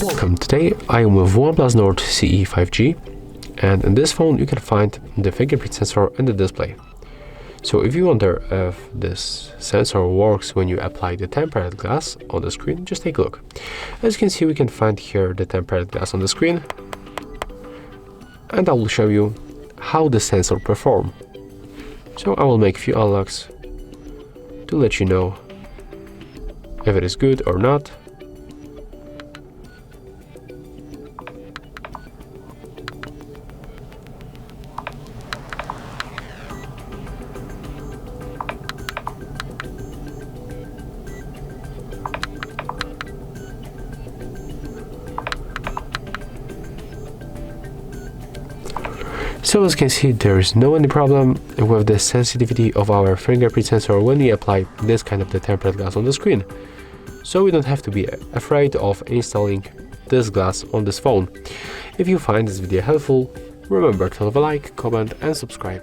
Welcome, today I am with OnePlus Nord CE 5G, and in this phone you can find the fingerprint sensor in the display. So if you wonder if this sensor works when you apply the tempered glass on the screen, just take a look. As you can see, we can find here the tempered glass on the screen, and I will show you how the sensor performs. So I will make few unlocks to let you know if it is good or not. So as you can see, there is no any problem with the sensitivity of our fingerprint sensor when we apply this kind of the tempered glass on the screen. So we don't have to be afraid of installing this glass on this phone. If you find this video helpful, remember to leave a like, comment and subscribe.